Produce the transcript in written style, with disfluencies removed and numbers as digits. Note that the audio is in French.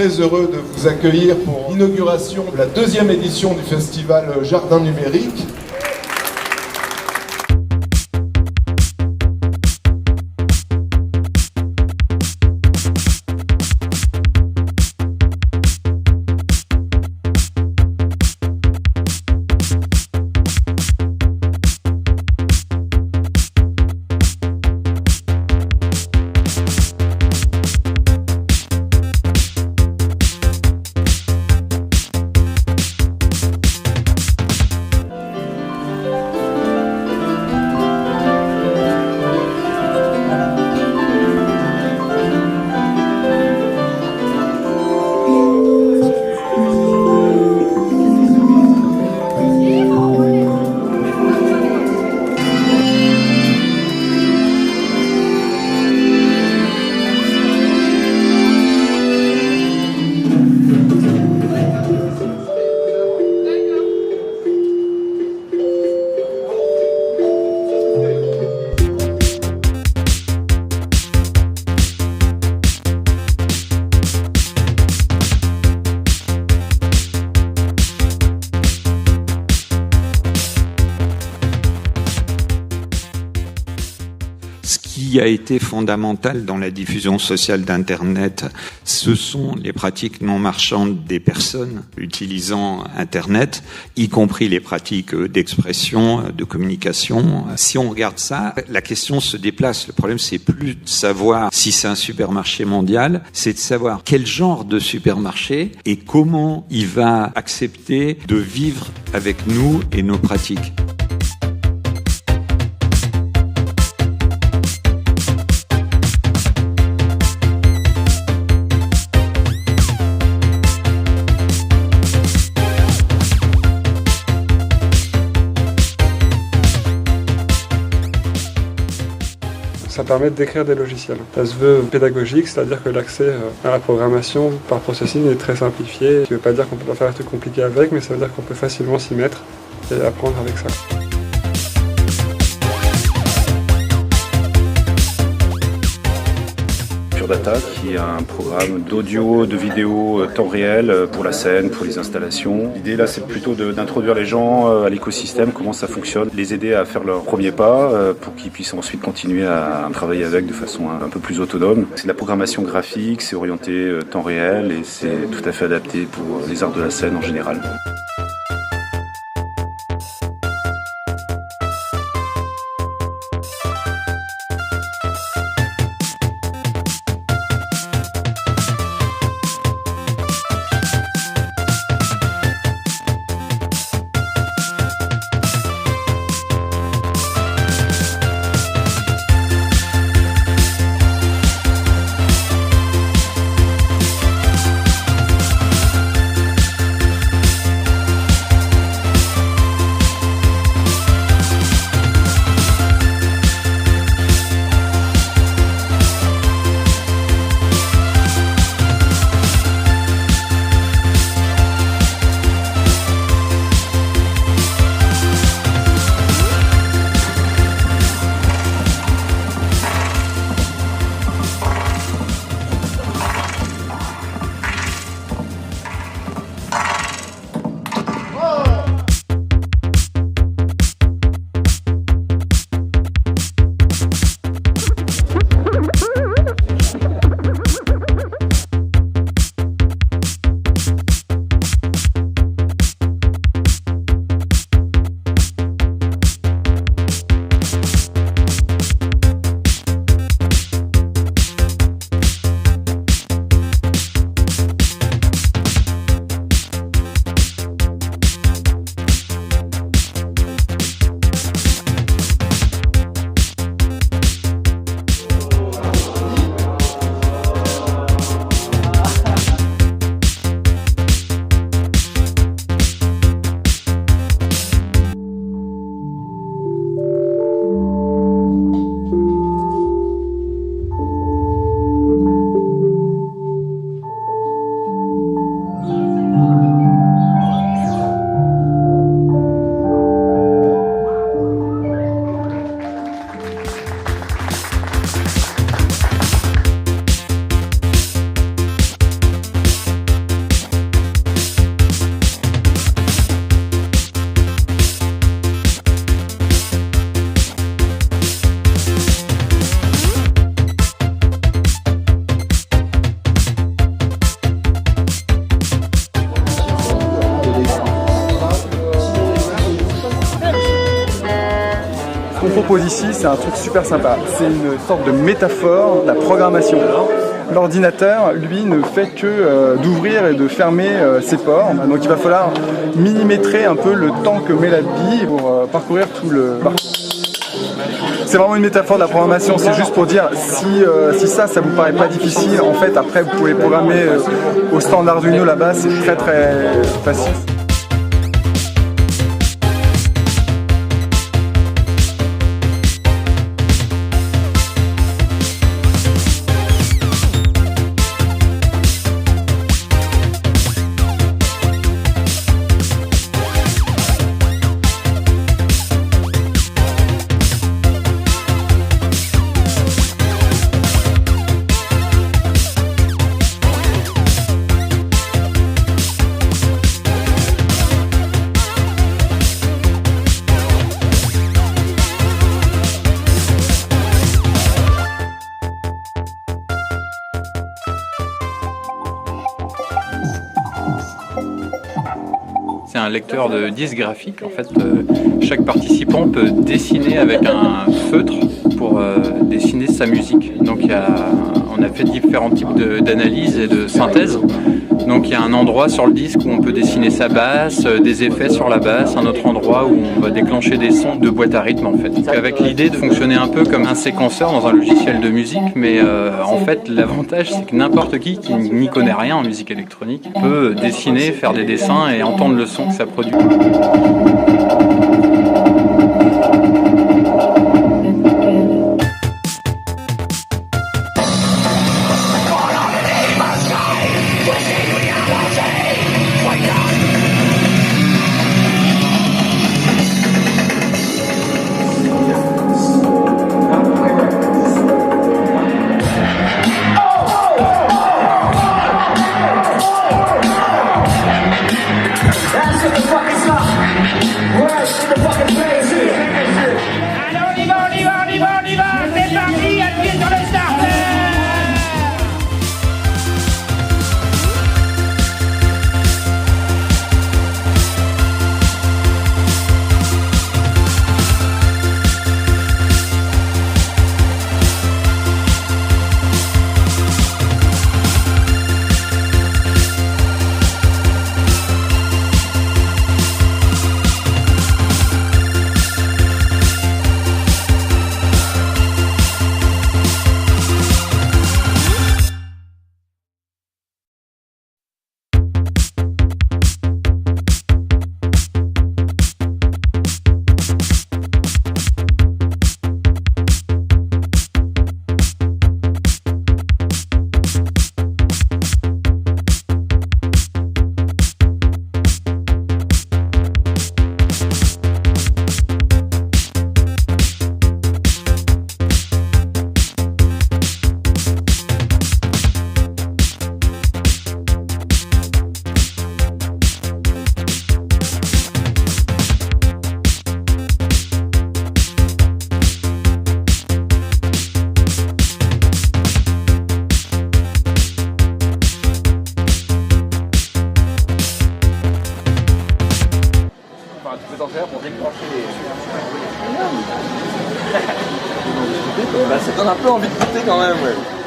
très heureux de vous accueillir pour l'inauguration de la 2e édition du festival Jardin Numérique. Ce qui a été fondamental dans la diffusion sociale d'Internet, ce sont les pratiques non marchandes des personnes utilisant Internet, y compris les pratiques d'expression, de communication. Si on regarde ça, la question se déplace. Le problème, c'est plus de savoir si c'est un supermarché mondial, c'est de savoir quel genre de supermarché et comment il va accepter de vivre avec nous et nos pratiques. Ça permet d'écrire des logiciels. Ça se veut pédagogique, c'est-à-dire que l'accès à la programmation par processing est très simplifié. Ça ne veut pas dire qu'on peut pas faire des trucs compliqués avec, mais ça veut dire qu'on peut facilement s'y mettre et apprendre avec ça. Data, qui est un programme d'audio, de vidéo temps réel pour la scène, pour les installations. L'idée là, c'est plutôt d'introduire les gens à l'écosystème, comment ça fonctionne, les aider à faire leur premier pas pour qu'ils puissent ensuite continuer à travailler avec de façon un peu plus autonome. C'est de la programmation graphique, c'est orienté temps réel et c'est tout à fait adapté pour les arts de la scène en général. qu'on propose ici, c'est un truc super sympa. C'est une sorte de métaphore de la programmation. L'ordinateur, lui, ne fait que d'ouvrir et de fermer ses ports. Donc il va falloir millimétrer un peu le temps que met la bille pour parcourir tout le parcours. C'est vraiment une métaphore de la programmation, c'est juste pour dire si ça vous paraît pas difficile, en fait après vous pouvez programmer au standard Arduino là-bas, c'est très facile. C'est un lecteur de disques graphiques. En fait, chaque participant peut dessiner avec un feutre pour dessiner sa musique. Donc on a fait différents types d'analyse et de synthèse. Donc il y a un endroit sur le disque où on peut dessiner sa basse, des effets sur la basse, un autre endroit où on va déclencher des sons de boîte à rythme en fait. Avec l'idée de fonctionner un peu comme un séquenceur dans un logiciel de musique, mais en fait l'avantage c'est que n'importe qui n'y connaît rien en musique électronique peut dessiner, faire des dessins et entendre le son que ça produit. Ça donne un peu envie de goûter quand même, ouais.